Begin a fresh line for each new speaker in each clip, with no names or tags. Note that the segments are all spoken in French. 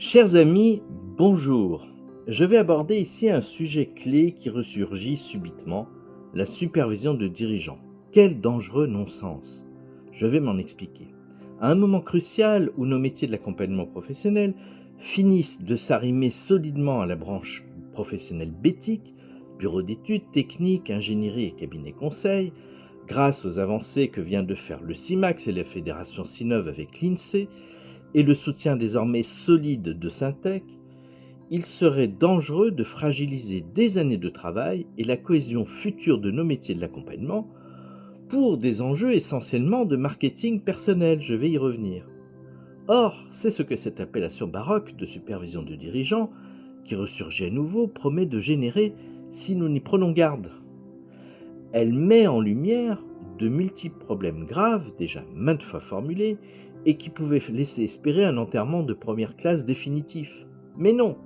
Chers amis, bonjour. Je vais aborder ici un sujet clé qui ressurgit subitement, la supervision de dirigeants. Quel dangereux non-sens. Je vais m'en expliquer. À un moment crucial où nos métiers de l'accompagnement professionnel finissent de s'arrimer solidement à la branche professionnelle bétique, bureau d'études, techniques, ingénierie et cabinet conseil, grâce aux avancées que vient de faire le CIMAX et la fédération Sinov avec l'INSEE, et le soutien désormais solide de Syntec, il serait dangereux de fragiliser des années de travail et la cohésion future de nos métiers de l'accompagnement pour des enjeux essentiellement de marketing personnel, je vais y revenir. Or, c'est ce que cette appellation baroque de supervision de dirigeants, qui ressurgit à nouveau, promet de générer si nous n'y prenons garde. Elle met en lumière de multiples problèmes graves, déjà maintes fois formulés, et qui pouvaient laisser espérer un enterrement de première classe définitif. Mais non,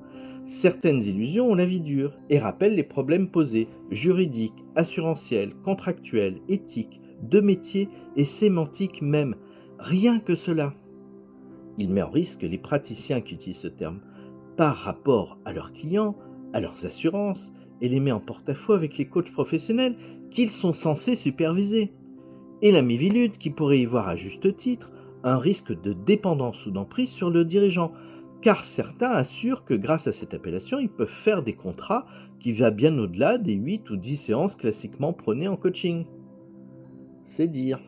certaines illusions ont la vie dure et rappellent les problèmes posés, juridiques, assurantiels, contractuels, éthiques, de métier et sémantiques même. Rien que cela. Il met en risque les praticiens qui utilisent ce terme par rapport à leurs clients, à leurs assurances, et les met en porte-à-faux avec les coachs professionnels qu'ils sont censés superviser. Et la Miviludes qui pourrait y voir à juste titre un risque de dépendance ou d'emprise sur le dirigeant, car certains assurent que grâce à cette appellation, ils peuvent faire des contrats qui va bien au-delà des 8 ou 10 séances classiquement prônées en coaching. C'est dire.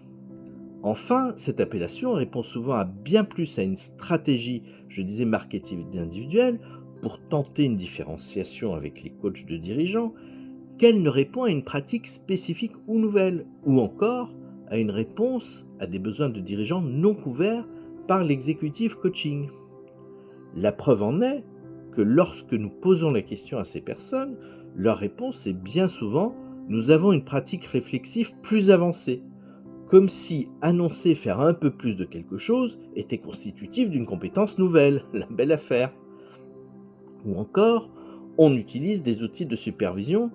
Enfin, cette appellation répond souvent à bien plus à une stratégie, je disais marketing individuelle, pour tenter une différenciation avec les coachs de dirigeants, qu'elle ne répond à une pratique spécifique ou nouvelle, ou encore à une réponse à des besoins de dirigeants non couverts par l'exécutif coaching. La preuve en est que lorsque nous posons la question à ces personnes, leur réponse est bien souvent « nous avons une pratique réflexive plus avancée », comme si annoncer faire un peu plus de quelque chose était constitutif d'une compétence nouvelle, la belle affaire. Ou encore, on utilise des outils de supervision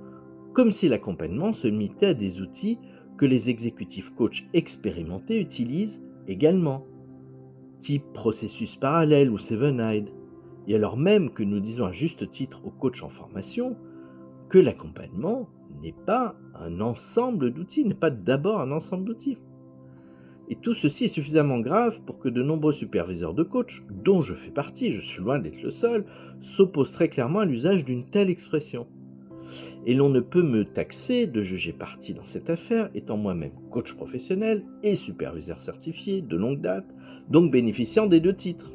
comme si l'accompagnement se limitait à des outils que les exécutifs coachs expérimentés utilisent également, type processus parallèle ou Seven-Eyed, et alors même que nous disons à juste titre aux coachs en formation que l'accompagnement n'est pas un ensemble d'outils, n'est pas d'abord un ensemble d'outils. Et tout ceci est suffisamment grave pour que de nombreux superviseurs de coachs, dont je fais partie, je suis loin d'être le seul, s'opposent très clairement à l'usage d'une telle expression. Et l'on ne peut me taxer de juger partie dans cette affaire, étant moi-même coach professionnel et superviseur certifié de longue date, donc bénéficiant des deux titres.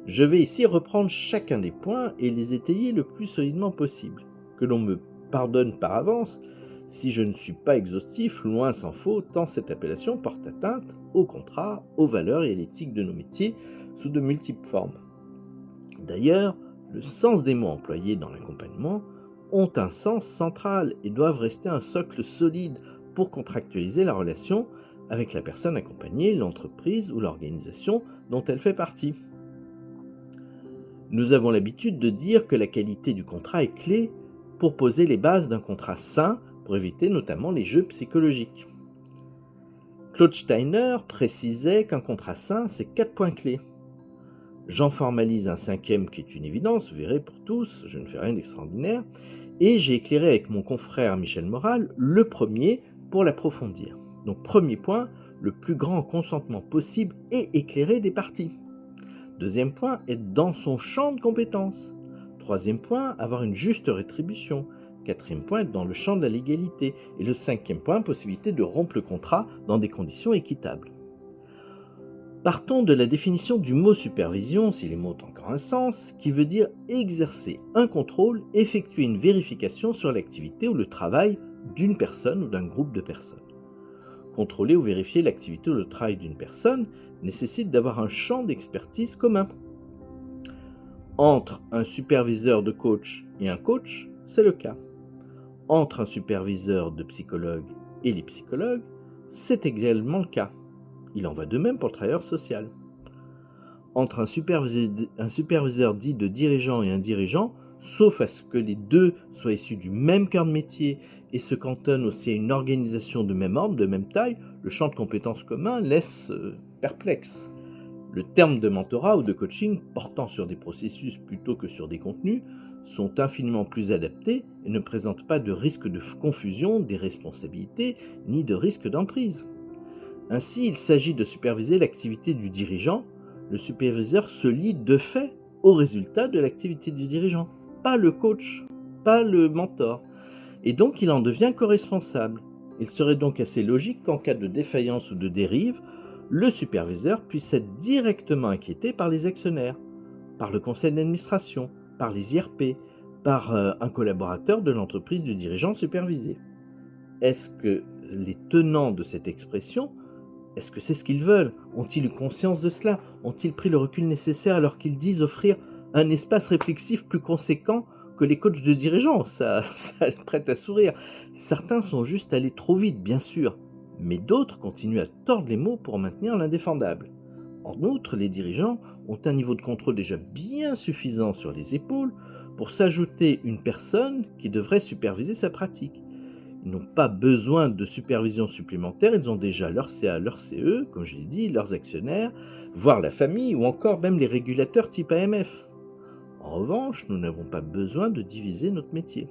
Je vais ici reprendre chacun des points et les étayer le plus solidement possible. Que l'on me pardonne par avance si je ne suis pas exhaustif, loin s'en faut, tant cette appellation porte atteinte au contrat, aux valeurs et à l'éthique de nos métiers sous de multiples formes. D'ailleurs, le sens des mots employés dans l'accompagnement ont un sens central et doivent rester un socle solide pour contractualiser la relation avec la personne accompagnée, l'entreprise ou l'organisation dont elle fait partie. Nous avons l'habitude de dire que la qualité du contrat est clé pour poser les bases d'un contrat sain pour éviter notamment les jeux psychologiques. Claude Steiner précisait qu'un contrat sain, c'est 4 points clés. J'en formalise un 5e qui est une évidence, vous verrez pour tous, je ne fais rien d'extraordinaire, et j'ai éclairé avec mon confrère Michel Moral le premier pour l'approfondir. Donc premier point, le plus grand consentement possible et éclairé des parties. Deuxième point, être dans son champ de compétences. Troisième point, avoir une juste rétribution. Quatrième point, être dans le champ de la légalité. Et le 5e point, possibilité de rompre le contrat dans des conditions équitables. Partons de la définition du mot supervision, si les mots ont encore un sens, qui veut dire exercer un contrôle, effectuer une vérification sur l'activité ou le travail d'une personne ou d'un groupe de personnes. Contrôler ou vérifier l'activité ou le travail d'une personne nécessite d'avoir un champ d'expertise commun. Entre un superviseur de coach et un coach, c'est le cas. Entre un superviseur de psychologue et les psychologues, c'est également le cas. Il en va de même pour le travailleur social. Entre un superviseur dit de dirigeant et un dirigeant, sauf à ce que les deux soient issus du même cœur de métier et se cantonnent aussi à une organisation de même ordre, de même taille, le champ de compétences commun laisse perplexe. Le terme de mentorat ou de coaching portant sur des processus plutôt que sur des contenus sont infiniment plus adaptés et ne présentent pas de risque de confusion des responsabilités ni de risque d'emprise. Ainsi, il s'agit de superviser l'activité du dirigeant. Le superviseur se lie de fait au résultat de l'activité du dirigeant, pas le coach, pas le mentor. Et donc, il en devient co-responsable. Il serait donc assez logique qu'en cas de défaillance ou de dérive, le superviseur puisse être directement inquiété par les actionnaires, par le conseil d'administration, par les IRP, par un collaborateur de l'entreprise du dirigeant supervisé. Est-ce que les tenants de cette expression, est-ce que c'est ce qu'ils veulent? Ont-ils eu conscience de cela? Ont-ils pris le recul nécessaire alors qu'ils disent offrir un espace réflexif plus conséquent que les coachs de dirigeants? Ça prête à sourire. Certains sont juste allés trop vite, bien sûr, mais d'autres continuent à tordre les mots pour maintenir l'indéfendable. En outre, les dirigeants ont un niveau de contrôle déjà bien suffisant sur les épaules pour s'ajouter une personne qui devrait superviser sa pratique. Ils n'ont pas besoin de supervision supplémentaire, ils ont déjà leur CA, leur CE, comme je l'ai dit, leurs actionnaires, voire la famille ou encore même les régulateurs type AMF. En revanche, nous n'avons pas besoin de diviser notre métier.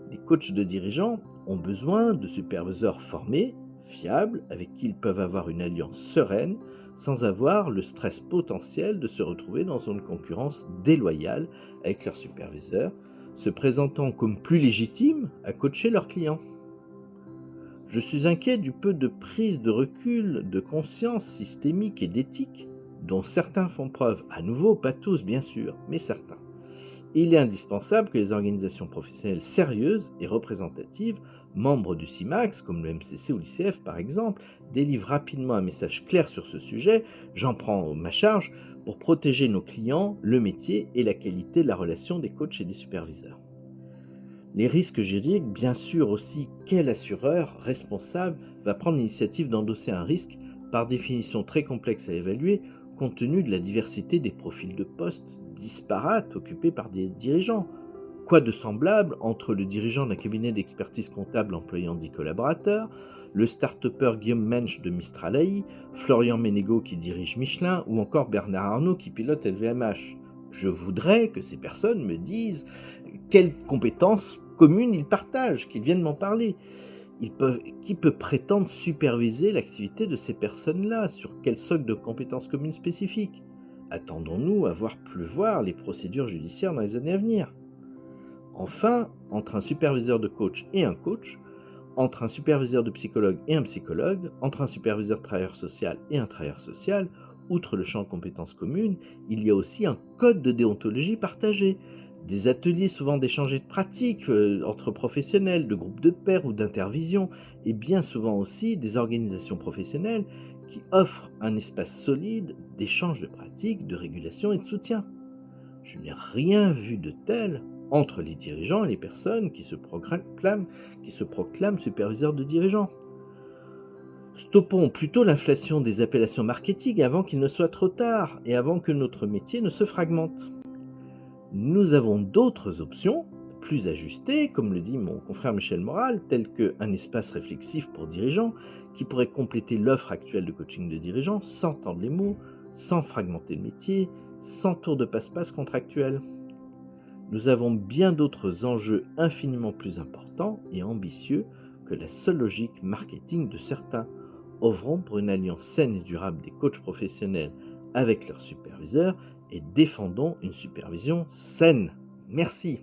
Les coachs de dirigeants ont besoin de superviseurs formés, fiables, avec qui ils peuvent avoir une alliance sereine, sans avoir le stress potentiel de se retrouver dans une concurrence déloyale avec leurs superviseurs, se présentant comme plus légitimes à coacher leurs clients. Je suis inquiet du peu de prise de recul, de conscience systémique et d'éthique dont certains font preuve, à nouveau pas tous bien sûr, mais certains. Il est indispensable que les organisations professionnelles sérieuses et représentatives, membres du CIMAX, comme le MCC ou l'ICF par exemple, délivrent rapidement un message clair sur ce sujet, j'en prends ma charge, pour protéger nos clients, le métier et la qualité de la relation des coachs et des superviseurs. Les risques juridiques, bien sûr aussi, quel assureur responsable va prendre l'initiative d'endosser un risque, par définition très complexe à évaluer, compte tenu de la diversité des profils de postes disparates occupés par des dirigeants. Quoi de semblable entre le dirigeant d'un cabinet d'expertise comptable employant 10 collaborateurs, le start-upper Guillaume Mensch de Mistral AI, Florian Ménégo qui dirige Michelin ou encore Bernard Arnault qui pilote LVMH. Je voudrais que ces personnes me disent quelles compétences communes ils partagent, qu'ils viennent m'en parler. Qui peut prétendre superviser l'activité de ces personnes-là? Sur quel socle de compétences communes spécifiques? Attendons-nous à voir pleuvoir les procédures judiciaires dans les années à venir? Enfin, entre un superviseur de coach et un coach, entre un superviseur de psychologue et un psychologue, entre un superviseur de travailleur social et un travailleur social, outre le champ de compétences communes, il y a aussi un code de déontologie partagé, des ateliers souvent d'échange et de pratiques entre professionnels, de groupes de pairs ou d'intervision, et bien souvent aussi des organisations professionnelles qui offrent un espace solide d'échange de pratiques, de régulation et de soutien. Je n'ai rien vu de tel entre les dirigeants et les personnes qui se proclament superviseurs de dirigeants. Stoppons plutôt l'inflation des appellations marketing avant qu'il ne soit trop tard et avant que notre métier ne se fragmente. Nous avons d'autres options, plus ajustées, comme le dit mon confrère Michel Moral, telles qu'un espace réflexif pour dirigeants qui pourrait compléter l'offre actuelle de coaching de dirigeants sans tendre les mots, sans fragmenter le métier, sans tour de passe-passe contractuel. Nous avons bien d'autres enjeux infiniment plus importants et ambitieux que la seule logique marketing de certains. Œuvrons pour une alliance saine et durable des coachs professionnels avec leurs superviseurs et défendons une supervision saine. Merci.